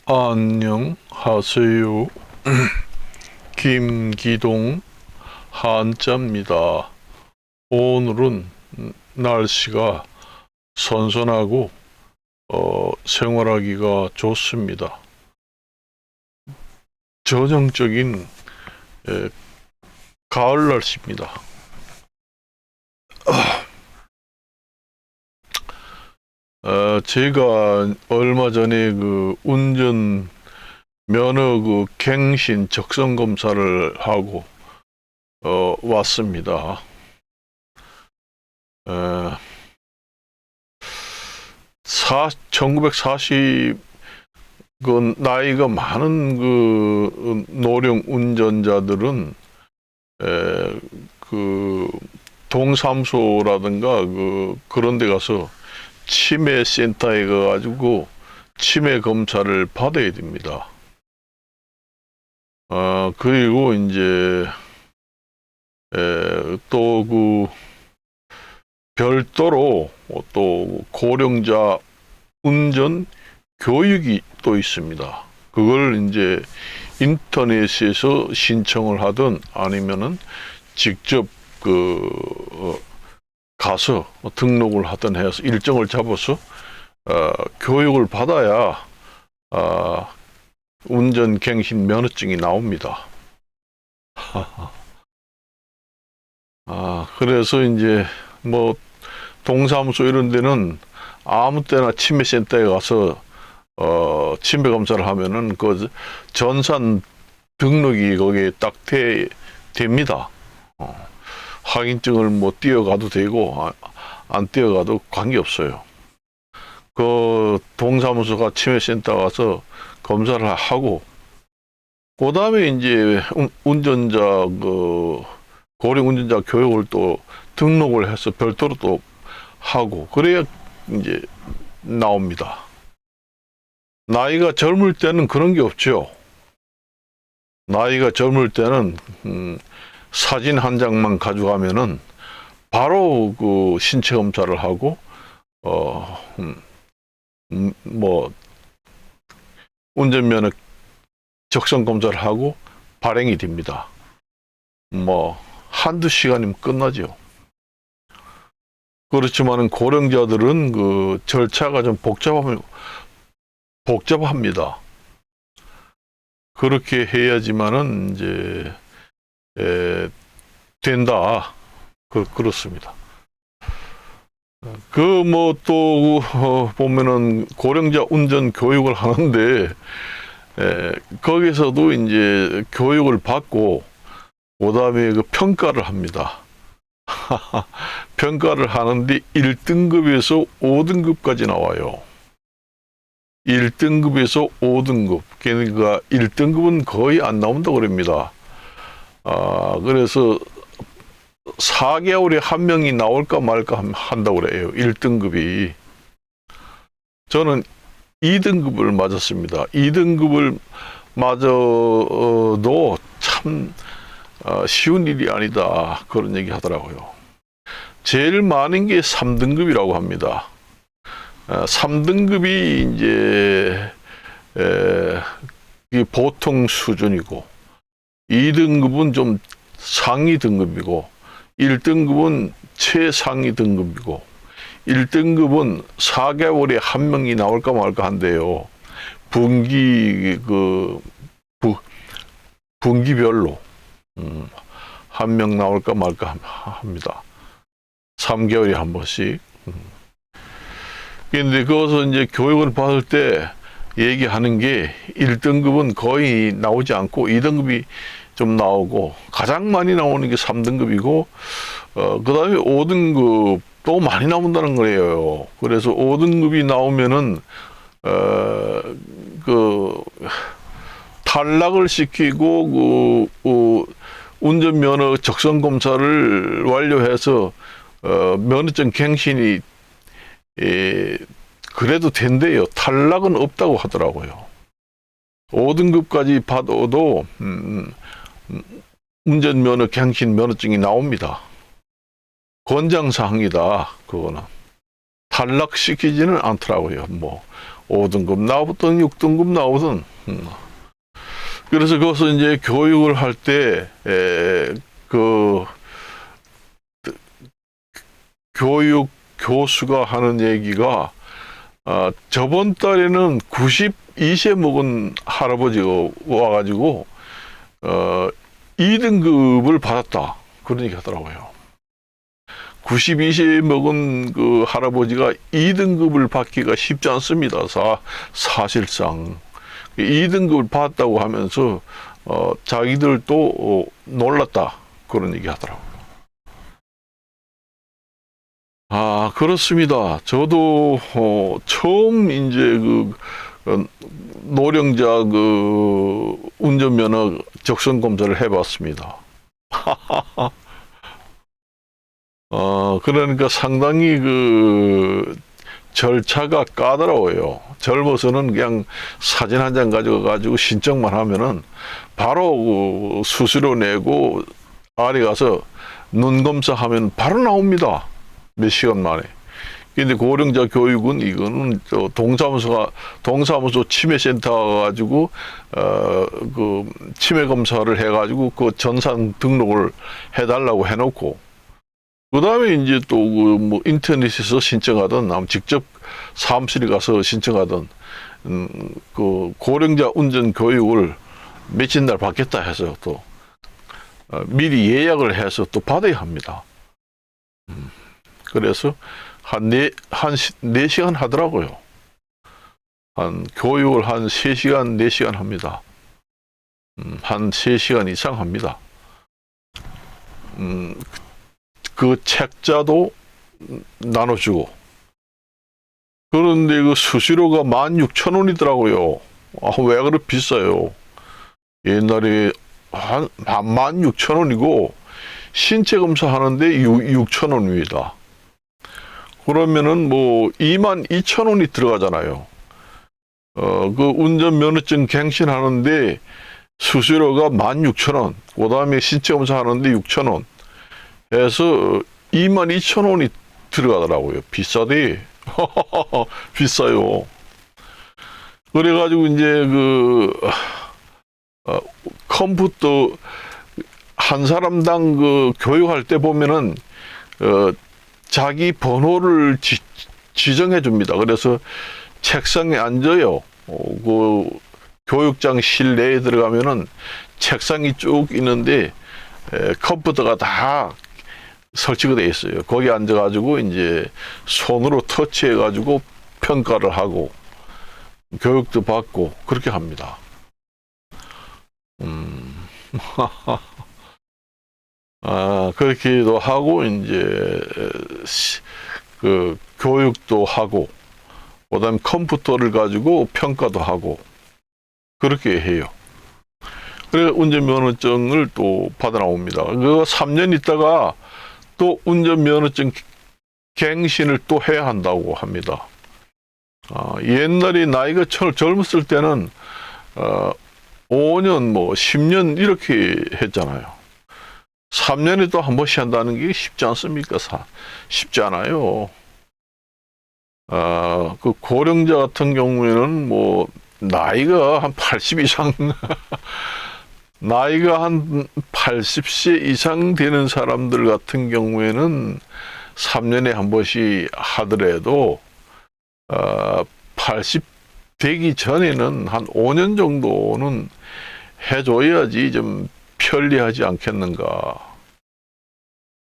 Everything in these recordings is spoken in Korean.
안녕하세요. 김기동 한자입니다. 오늘은 날씨가 선선하고 생활하기가 좋습니다. 전형적인 가을 날씨입니다. 제가 얼마 전에 운전 면허 갱신 적성 검사를 하고 왔습니다. 1940 나이가 많은 노령 운전자들은 동사무소라든가 그런 데 가서 치매 센터에 가가지고 치매 검사를 받아야 됩니다. 그리고 이제 또 별도로 또 고령자 운전 교육이 또 있습니다. 그걸 이제 인터넷에서 신청을 하든 아니면은 직접 가서 등록을 하든 해서 일정을 잡아서 교육을 받아야 운전 갱신 면허증이 나옵니다. 그래서 이제 동사무소 이런 데는 아무 때나 치매센터에 가서 치매 검사를 하면은 전산 등록이 거기에 딱 됩니다. 확인증을 띄어가도 되고 안 띄어가도 관계없어요. 동사무소가 치매센터 가서 검사를 하고 그 다음에 이제 운전자 고령 운전자 교육을 또 등록을 해서 별도로 또 하고 그래야 이제 나옵니다. 나이가 젊을 때는 그런 게 없죠. 나이가 젊을 때는 사진 한 장만 가져가면은 바로 신체 검사를 하고 운전면허 적성 검사를 하고 발행이 됩니다. 한두 시간이면 끝나죠. 그렇지만은 고령자들은 절차가 좀 복잡합니다. 그렇게 해야지만은 이제 된다. 그렇습니다. 또 보면은 고령자 운전 교육을 하는데 거기서도 이제 교육을 받고 그다음에 평가를 합니다. 평가를 하는데 1등급에서 5등급까지 나와요. 1등급에서 5등급. 그러니까 1등급은 거의 안 나온다고 그럽니다. 그래서 4개월에 한 명이 나올까 말까 한다고 그래요. 1등급이. 저는 2등급을 맞았습니다. 2등급을 맞아도 참 쉬운 일이 아니다. 그런 얘기 하더라고요. 제일 많은 게 3등급이라고 합니다. 3등급이 이제 보통 수준이고 2등급은 좀 상위 등급이고 1등급은 최상위 등급이고 1등급은 4개월에 한 명이 나올까 말까 한대요. 분기별로 한 명 나올까 말까 합니다. 3개월에 한 번씩. 근데 거기서 이제 교육을 받을 때 얘기하는 게 1등급은 거의 나오지 않고 2등급이 좀 나오고 가장 많이 나오는 게 3등급이고 그 다음에 5등급도 많이 나온다는 거예요. 그래서 5등급이 나오면은 탈락을 시키고 운전면허 적성 검사를 완료해서 면허증 갱신이 그래도 된대요. 탈락은 없다고 하더라고요. 5등급까지 받아도 운전면허 갱신 면허증이 나옵니다. 권장사항이다. 그거는 탈락시키지는 않더라고요. 5등급 나오든 6등급 나오든. 그래서 거기서 이제 교육을 할 때, 교육 교수가 하는 얘기가, 저번 달에는 92세 먹은 할아버지가 와가지고, 2등급을 받았다. 그런 얘기 하더라고요. 92세 먹은 그 할아버지가 2등급을 받기가 쉽지 않습니다. 사실상. 2등급을 받았다고 하면서, 자기들도 놀랐다. 그런 얘기 하더라고요. 그렇습니다. 저도, 처음 이제 노령자 운전면허 적성 검사를 해봤습니다. 그러니까 상당히 절차가 까다로워요. 젊어서는 그냥 사진 한 장 가지고 신청만 하면은 바로 수수료 내고 아래 가서 눈 검사하면 바로 나옵니다. 몇 시간 만에. 근데 고령자 교육은 이거는 동사무소 치매센터 가가지고 치매 검사를 해가지고 그 전산 등록을 해달라고 해놓고, 그 다음에 이제 또 뭐 인터넷에서 신청하든 직접 사무실에 가서 신청하든 그 고령자 운전 교육을 며칠 날 받겠다 해서 또 미리 예약을 해서 또 받아야 합니다. 그래서 한 4시간 하더라고요. 교육을 한 3시간, 4시간 합니다. 한 3시간 이상 합니다. 그 책자도 나눠주고. 그런데 그 수수료가 16,000원이더라고요. 왜 그렇게 비싸요? 옛날에 한 16,000원이고, 신체 검사 하는데 6,000원입니다. 그러면은 뭐 22,000원이 들어가잖아요. 그 운전면허증 갱신하는데 수수료가 16,000원, 그 다음에 신체 검사 하는데 6,000원 해서 22,000원이 들어가더라고요. 비싸대. 비싸요. 그래가지고 이제 컴퓨터 한 사람당 교육할 때 보면은 자기 번호를 지정해 줍니다. 그래서 책상에 앉아요. 교육장 실내에 들어가면은 책상이 쭉 있는데 컴퓨터가 다 설치가 되어 있어요. 거기 앉아가지고 이제 손으로 터치해가지고 평가를 하고 교육도 받고 그렇게 합니다. 그렇게도 하고 이제 교육도 하고 그다음 컴퓨터를 가지고 평가도 하고 그렇게 해요. 그래서 운전면허증을 또 받아 나옵니다. 3년 있다가 또 운전면허증 갱신을 또 해야 한다고 합니다. 옛날에 나이가 젊었을 때는 5년, 10년 이렇게 했잖아요. 3년에 또 한 번씩 한다는 게 쉽지 않습니까? 쉽지 않아요. 그 고령자 같은 경우에는 나이가 한 80 이상, 나이가 한 80세 이상 되는 사람들 같은 경우에는 3년에 한 번씩 하더라도, 80 되기 전에는 한 5년 정도는 해줘야지 좀 편리하지 않겠는가.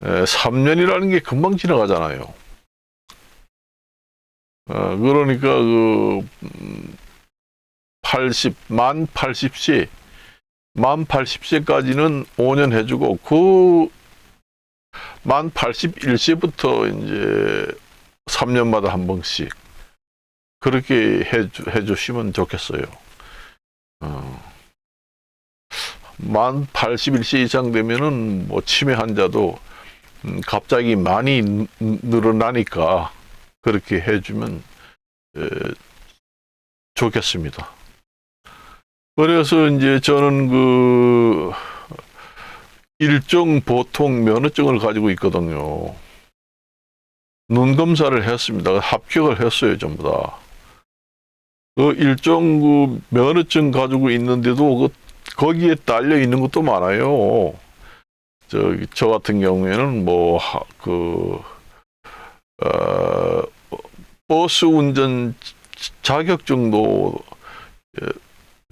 3년이라는 게 금방 지나가잖아요. 그러니까 만 80세까지는 5년 해주고 만 81세부터 이제 3년마다 한 번씩 그렇게 해주시면 좋겠어요. 만 81세 이상 되면은 치매 환자도 갑자기 많이 늘어나니까 그렇게 해주면 좋겠습니다. 그래서 이제 저는 일종 보통 면허증을 가지고 있거든요. 눈 검사를 했습니다. 합격을 했어요, 전부 다. 그 일종 그 면허증 가지고 있는데도 거기에 딸려 있는 것도 많아요. 저 같은 경우에는 버스 운전 자격증도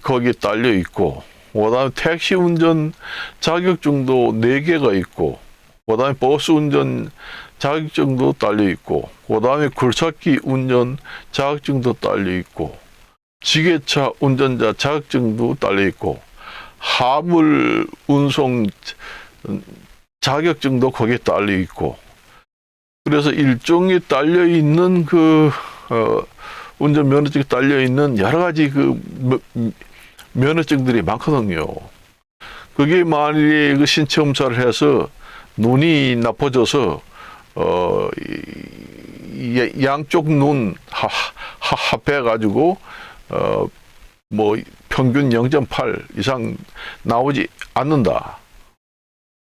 거기에 딸려 있고, 그다음에 택시 운전 자격증도 4개가 있고, 그다음에 버스 운전 자격증도 딸려 있고, 그다음에 굴삭기 운전 자격증도 딸려 있고, 지게차 운전자 자격증도 딸려 있고, 화물 운송 자격증도 거기에 딸려 있고, 그래서 일종에 딸려 있는 운전 면허증이 딸려 있는 여러 가지 면허증들이 많거든요. 그게 만일에 신체 검사를 해서 눈이 나빠져서 양쪽 눈 합해 가지고 평균 0.8 이상 나오지 않는다.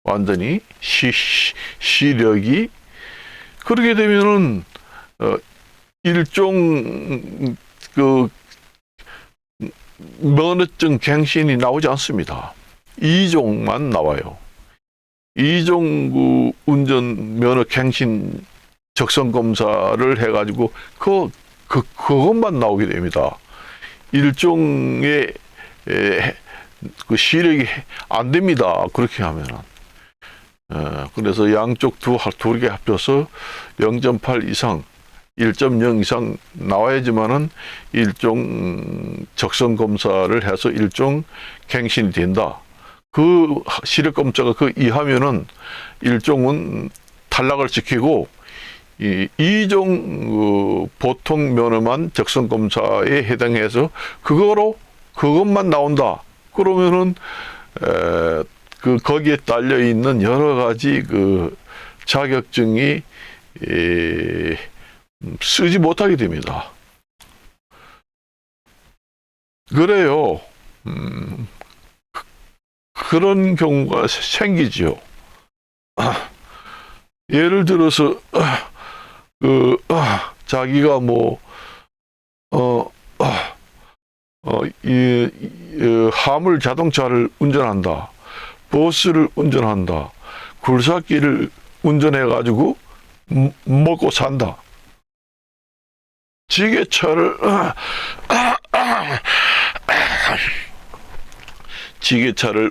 완전히 시력이 그렇게 되면은 일종 면허증 갱신이 나오지 않습니다. 2종만 나와요. 2종 운전 면허 갱신 적성 검사를 해가지고 그것만 나오게 됩니다. 일종의 시력이 안 됩니다. 그렇게 하면은. 그래서 양쪽 두 개 합쳐서 0.8 이상, 1.0 이상 나와야지만은 일종 적성 검사를 해서 일종 갱신이 된다. 그 시력 검사가 이하면은 일종은 탈락을 시키고 이종 보통 면허만 적성 검사에 해당해서 그것만 나온다. 그러면은 거기에 딸려 있는 여러 가지 자격증이 쓰지 못하게 됩니다. 그래요. 그런 경우가 생기지요. 예를 들어서 자기가 화물 자동차를 운전한다. 버스를 운전한다. 굴삭기를 운전해 가지고 먹고 산다. 지게차를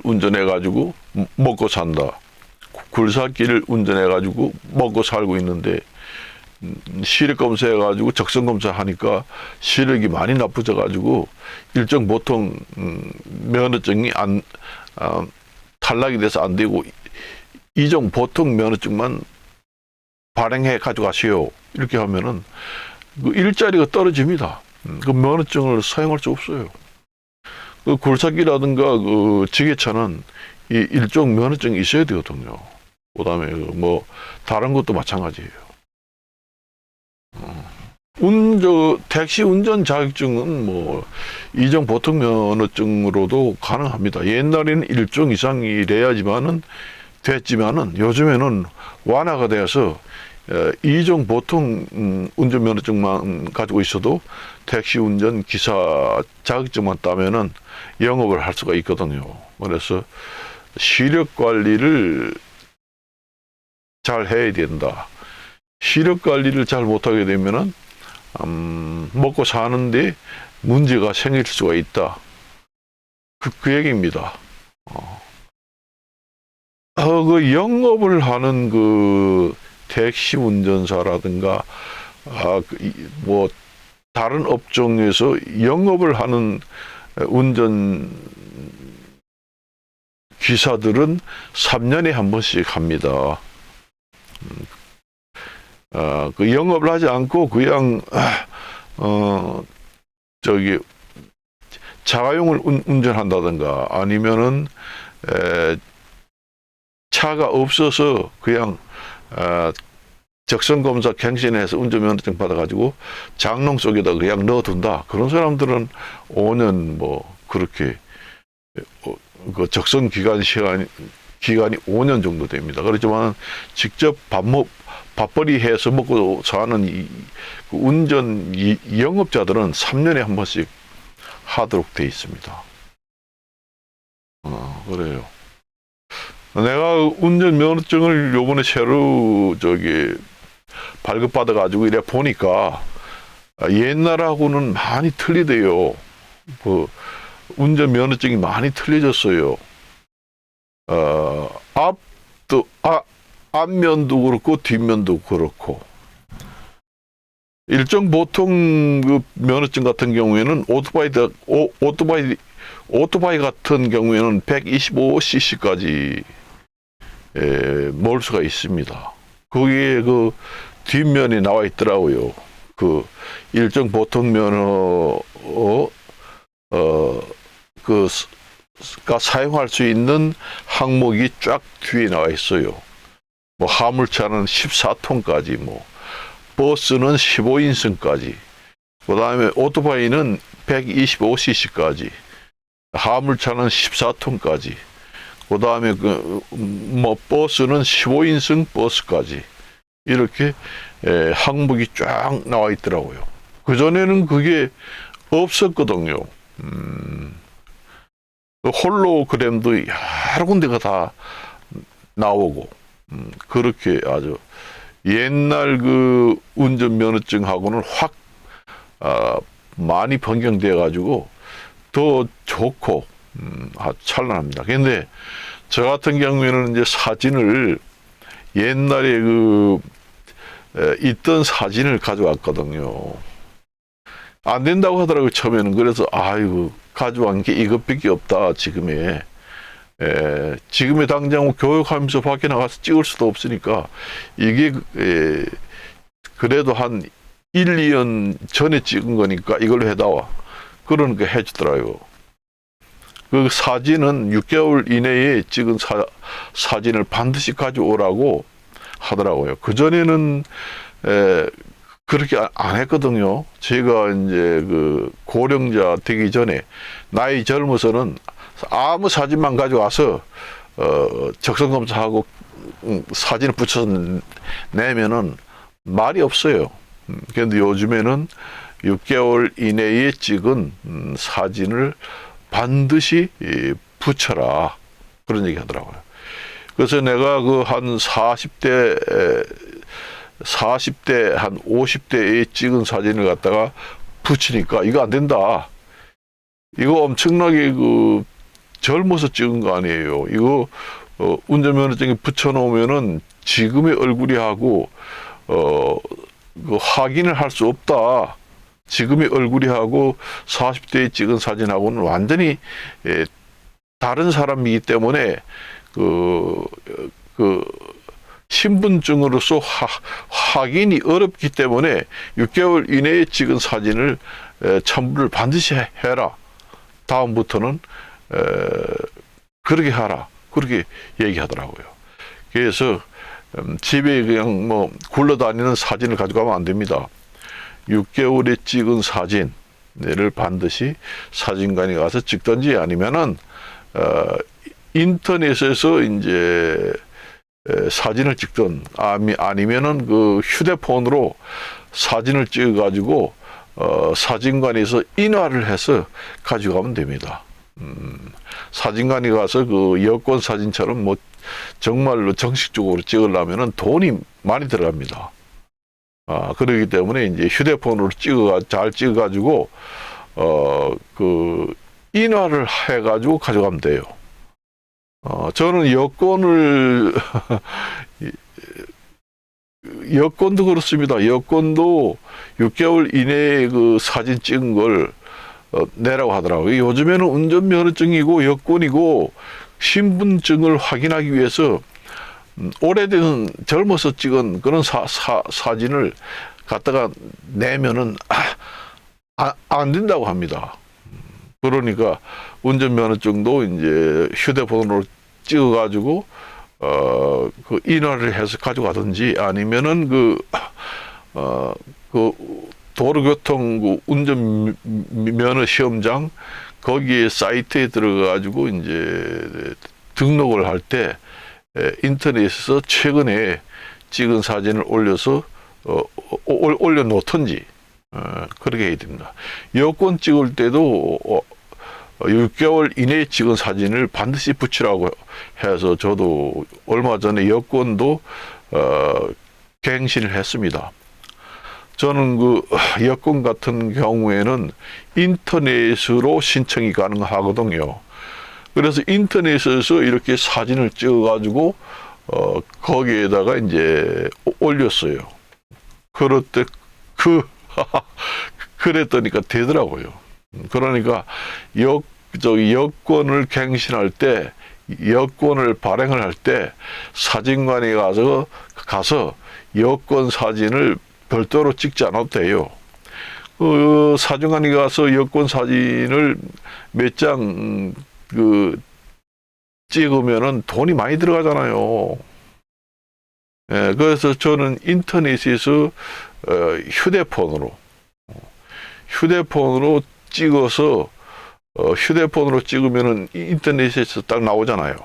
운전해 가지고 먹고 산다. 굴삭기를 운전해 가지고 먹고 살고 있는데 시력 검사해 가지고 적성 검사 하니까 시력이 많이 나빠져 가지고 일정 보통 면허증이 탈락이 돼서 안 되고 이종 보통 면허증만 발행해 가져가시오. 이렇게 하면은 일자리가 떨어집니다. 그 면허증을 사용할 수 없어요. 굴삭기라든가 지게차는 일종 면허증이 있어야 되거든요. 그다음에 다른 것도 마찬가지예요. 택시 운전 자격증은 이종 보통 면허증으로도 가능합니다. 옛날에는 일종 이상이 됐지만은 요즘에는 완화가 되어서 이종 보통 운전 면허증만 가지고 있어도 택시 운전 기사 자격증만 따면은 영업을 할 수가 있거든요. 그래서 시력 관리를 잘 해야 된다. 시력 관리를 잘 못하게 되면은 먹고 사는데 문제가 생길 수가 있다. 그 얘기입니다. 영업을 하는 택시 운전사라든가 다른 업종에서 영업을 하는 운전 기사들은 3년에 한 번씩 합니다. 영업을 하지 않고 그냥 자가용을 운전한다든가 아니면은 차가 없어서 그냥 적성 검사 갱신해서 운전면허증 받아가지고 장롱 속에다 그냥 넣어둔다. 그런 사람들은 5년 그렇게 적성 기간이 5년 정도 됩니다. 그렇지만 직접 밥벌이 해서 먹고 사는 운전 영업자들은 3년에 한 번씩 하도록 돼 있습니다. 그래요. 내가 운전면허증을 요번에 새로 발급받아가지고 이래 보니까 옛날하고는 많이 틀리대요. 그 운전면허증이 많이 틀려졌어요. 앞면도 그렇고 뒷면도 그렇고. 일정 보통 그 면허증 같은 경우에는 오토바이 같은 경우에는 125cc까지 몰 수가 있습니다. 거기에 그 뒷면이 나와 있더라고요. 그 일정 보통 면허 가 사용할 수 있는 항목이 쫙 뒤에 나와 있어요. 뭐 화물차는 14톤까지, 뭐 버스는 15인승까지, 그 다음에 오토바이는 125cc까지, 화물차는 14톤까지, 그 다음에 뭐 버스는 15인승 버스까지 이렇게 항목이 쫙 나와 있더라고요. 그 전에는 그게 없었거든요. 홀로그램도 여러 군데가 다 나오고, 그렇게 아주 옛날 그 운전면허증하고는 확 많이 변경돼 가지고 더 좋고 찬란합니다. 근데 저 같은 경우에는 이제 사진을 옛날에 있던 사진을 가져왔거든요. 안 된다고 하더라고요, 처음에는. 그래서 아이고, 가져온 게 이것밖에 없다, 지금에. 지금에 당장 교육하면서 밖에 나가서 찍을 수도 없으니까 이게 그래도 한 1, 2년 전에 찍은 거니까 이걸로 해다와. 그러니까 해주더라고요. 그 사진은 6개월 이내에 찍은 사진을 반드시 가져오라고 하더라고요. 그전에는 그렇게 안 했거든요. 제가 이제 그 고령자 되기 전에, 나이 젊어서는 아무 사진만 가져와서 적성검사하고 사진을 붙여서 내면은 말이 없어요. 그런데 요즘에는 6개월 이내에 찍은 사진을 반드시 붙여라, 그런 얘기 하더라고요. 그래서 내가 그 한 40대 한 50대에 찍은 사진을 갖다가 붙이니까 이거 안 된다. 이거 엄청나게 젊어서 찍은 거 아니에요. 이거 운전면허증에 붙여놓으면은 지금의 얼굴이 하고 확인을 할 수 없다. 지금의 얼굴이 하고 40대에 찍은 사진하고는 완전히 다른 사람이기 때문에 신분증으로서 확인이 어렵기 때문에 6개월 이내에 찍은 사진을 첨부를 반드시 해라. 다음부터는 그렇게 하라. 그렇게 얘기하더라고요. 그래서 집에 그냥 뭐 굴러다니는 사진을 가져가면 안 됩니다. 6개월에 찍은 사진을 반드시 사진관에 가서 찍든지 아니면은 인터넷에서 이제 사진을 찍든 아니면은 그 휴대폰으로 사진을 찍어 가지고 사진관에서 인화를 해서 가져가면 됩니다. 사진관에 가서 그 여권 사진처럼 뭐 정말로 정식적으로 찍으려면은 돈이 많이 들어갑니다. 그렇기 때문에 이제 휴대폰으로 잘 찍어가지고 그 인화를 해가지고 가져가면 돼요. 저는 여권도 그렇습니다. 여권도 6개월 이내에 그 사진 찍은 걸 내라고 하더라고요. 요즘에는 운전면허증이고 여권이고 신분증을 확인하기 위해서 오래된 젊어서 찍은 그런 사진을 갖다가 내면은 안 된다고 합니다. 그러니까 운전면허증도 이제 휴대폰으로 찍어가지고 그 인화를 해서 가져가든지 아니면은 그 도로교통 운전면허 시험장 거기에 사이트에 들어가가지고 이제 등록을 할 때 인터넷에서 최근에 찍은 사진을 올려서 올려놓든지 그렇게 해야 됩니다. 여권 찍을 때도 6개월 이내에 찍은 사진을 반드시 붙이라고 해서 저도 얼마 전에 여권도 갱신을 했습니다. 저는 그 여권 같은 경우에는 인터넷으로 신청이 가능하거든요. 그래서 인터넷에서 이렇게 사진을 찍어가지고 거기에다가 이제 올렸어요. 그럴 때 그랬더니까 되더라고요. 그러니까 여권을 갱신할 때, 여권을 발행을 할 때 사진관에 가서 여권 사진을 별도로 찍지 않아도 돼요. 사진관에 가서 여권 사진을 몇 장 찍으면은 돈이 많이 들어가잖아요. 예, 그래서 저는 인터넷에서 휴대폰으로 찍어서 휴대폰으로 찍으면은 인터넷에서 딱 나오잖아요.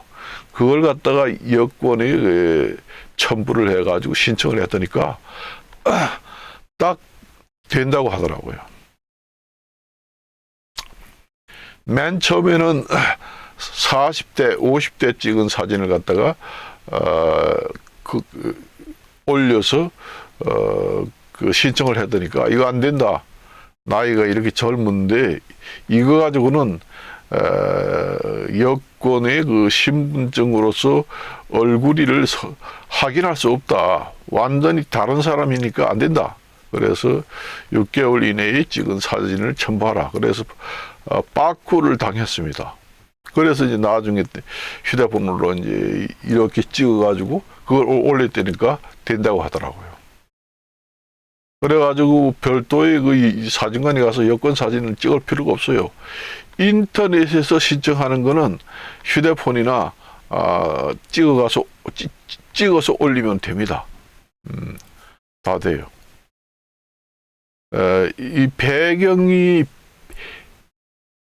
그걸 갖다가 여권에 첨부를 해가지고 신청을 했더니까 딱 된다고 하더라고요. 맨 처음에는 40대, 50대 찍은 사진을 갖다가 올려서 신청을 했더니까 이거 안 된다. 나이가 이렇게 젊은데 이거 가지고는 여권의 그 신분증으로서 얼굴을 확인할 수 없다. 완전히 다른 사람이니까 안 된다. 그래서 6개월 이내에 찍은 사진을 첨부하라. 그래서 빠꾸를 당했습니다. 그래서 이제 나중에 휴대폰으로 이제 이렇게 찍어가지고 그걸 올렸다니까 된다고 하더라고요. 그래가지고 별도의 그 사진관에 가서 여권 사진을 찍을 필요가 없어요. 인터넷에서 신청하는 거는 휴대폰이나 찍어서 올리면 됩니다. 다 돼요. 이 배경이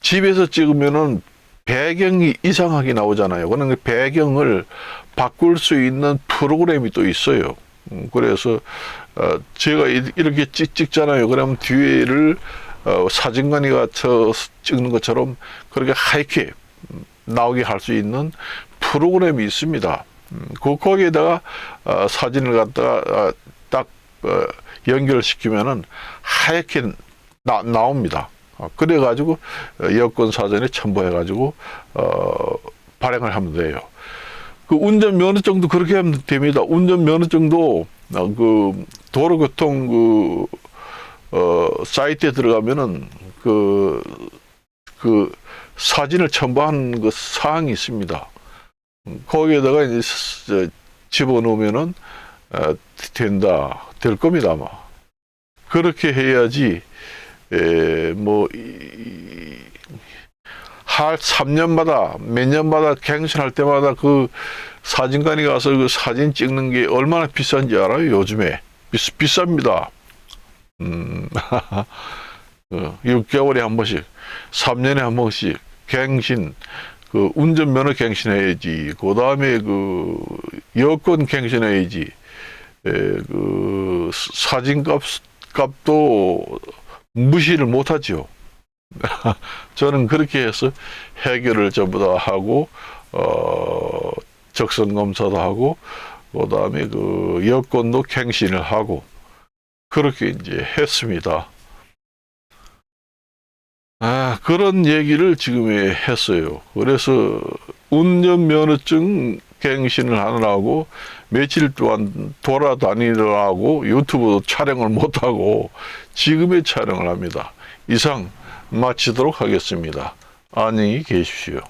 집에서 찍으면은 배경이 이상하게 나오잖아요. 그러니까 배경을 바꿀 수 있는 프로그램이 또 있어요. 그래서 제가 이렇게 찍잖아요. 그러면 뒤에를 사진관에 가서 찍는 것처럼 그렇게 하얗게 나오게 할 수 있는 프로그램이 있습니다. 거기에다가 사진을 갖다가 딱 연결시키면은 하얗게 나옵니다. 그래가지고 여권 사전에 첨부해가지고 발행을 하면 돼요. 그 운전면허증도 그렇게 하면 됩니다. 운전면허증도 그 도로교통 사이트에 들어가면은 그 사진을 첨부한 그 사항이 있습니다. 거기에다가 이제 집어넣으면은 될 겁니다, 아마. 그렇게 해야지, 할 3년마다, 몇 년마다 갱신할 때마다 그 사진관에 가서 그 사진 찍는 게 얼마나 비싼지 알아요, 요즘에? 비쌉니다. 6개월에 한 번씩, 3년에 한 번씩 갱신, 그 운전면허 갱신해야지. 그 다음에 그 여권 갱신해야지. 그 사진값도 무시를 못하죠. 저는 그렇게 해서 해결을 전부 다 하고 적성 검사도 하고 그 다음에 그 여권도 갱신을 하고 그렇게 이제 했습니다. 그런 얘기를 지금에 했어요. 그래서 운전면허증 갱신을 하느라고 며칠 동안 돌아다니느라고 유튜브도 촬영을 못하고 지금의 촬영을 합니다. 이상 마치도록 하겠습니다. 안녕히 계십시오.